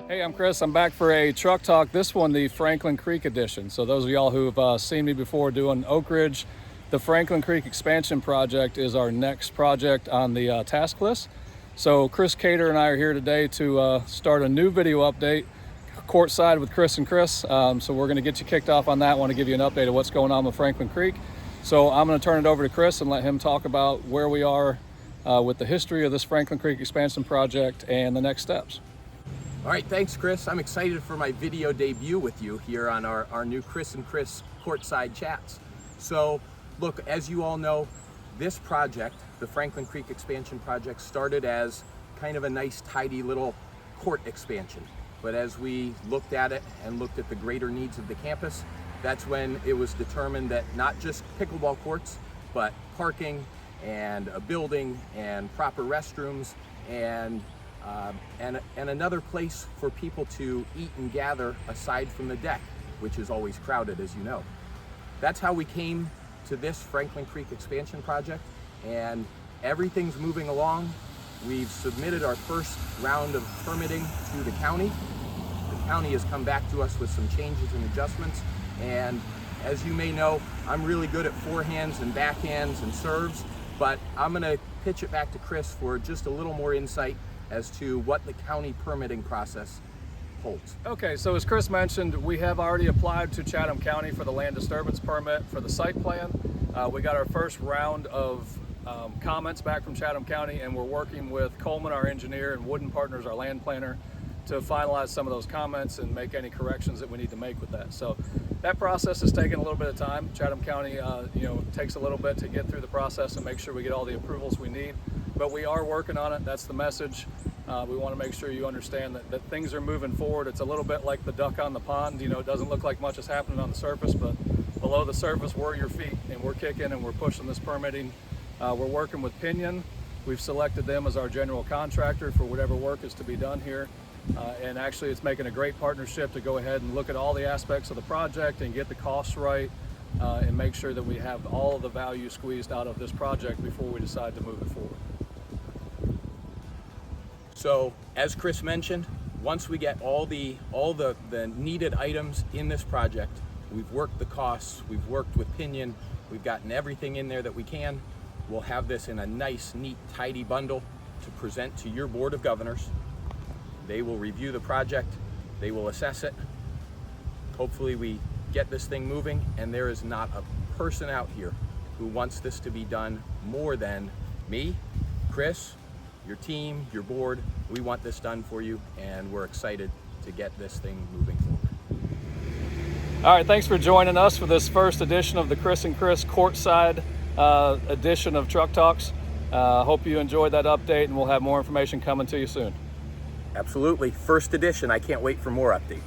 Hey, I'm Chris. I'm back for a truck talk. This one, the Franklin Creek edition. So those of y'all who've seen me before doing Oak Ridge, the Franklin Creek expansion project is our next project on the task list. So Chris Cater and I are here today to start a new video update, courtside with Chris and Chris. So we're going to get you kicked off on that. I want to give you an update of what's going on with Franklin Creek. So I'm going to turn it over to Chris and let him talk about where we are with the history of this Franklin Creek expansion project and the next steps. All right, thanks, Chris. I'm excited for my video debut with you here on our new Chris and Chris courtside chats. So, look, as you all know, this project, the Franklin Creek expansion project, started as kind of a nice, tidy little court expansion. But as we looked at it and looked at the greater needs of the campus, that's when it was determined that not just pickleball courts, but parking and a building and proper restrooms and another place for people to eat and gather aside from the deck, which is always crowded, as you know. That's how we came to this Franklin Creek expansion project, and everything's moving along. We've submitted our first round of permitting to the county. The county has come back to us with some changes and adjustments, and as you may know, I'm really good at forehands and backhands and serves, but I'm gonna pitch it back to Chris for just a little more insight as to what the county permitting process holds. Okay, so as Chris mentioned, we have already applied to Chatham County for the land disturbance permit for the site plan. We got our first round of comments back from Chatham County, and we're working with Coleman, our engineer, and Wooden Partners, our land planner, to finalize some of those comments and make any corrections that we need to make with that. So that process is taking a little bit of time. Chatham County takes a little bit to get through the process and make sure we get all the approvals we need. But we are working on it. That's the message. We want to make sure you understand that things are moving forward. It's a little bit like the duck on the pond. You know, it doesn't look like much is happening on the surface, but below the surface, we're your feet, and we're kicking and we're pushing this permitting. We're working with Pinion. We've selected them as our general contractor for whatever work is to be done here. And actually, it's making a great partnership to go ahead and look at all the aspects of the project and get the costs right and make sure that we have all of the value squeezed out of this project before we decide to move it forward. So, as Chris mentioned, once we get all the needed items in this project, we've worked the costs, we've worked with Pinion, we've gotten everything in there that we can. We'll have this in a nice, neat, tidy bundle to present to your Board of Governors. They will review the project, they will assess it. Hopefully we get this thing moving, and there is not a person out here who wants this to be done more than me, Chris, your team, your board. We want this done for you, and we're excited to get this thing moving forward. All right, thanks for joining us for this first edition of the Chris and Chris courtside edition of Truck Talks. Hope you enjoyed that update, and we'll have more information coming to you soon. Absolutely, first edition. I can't wait for more updates.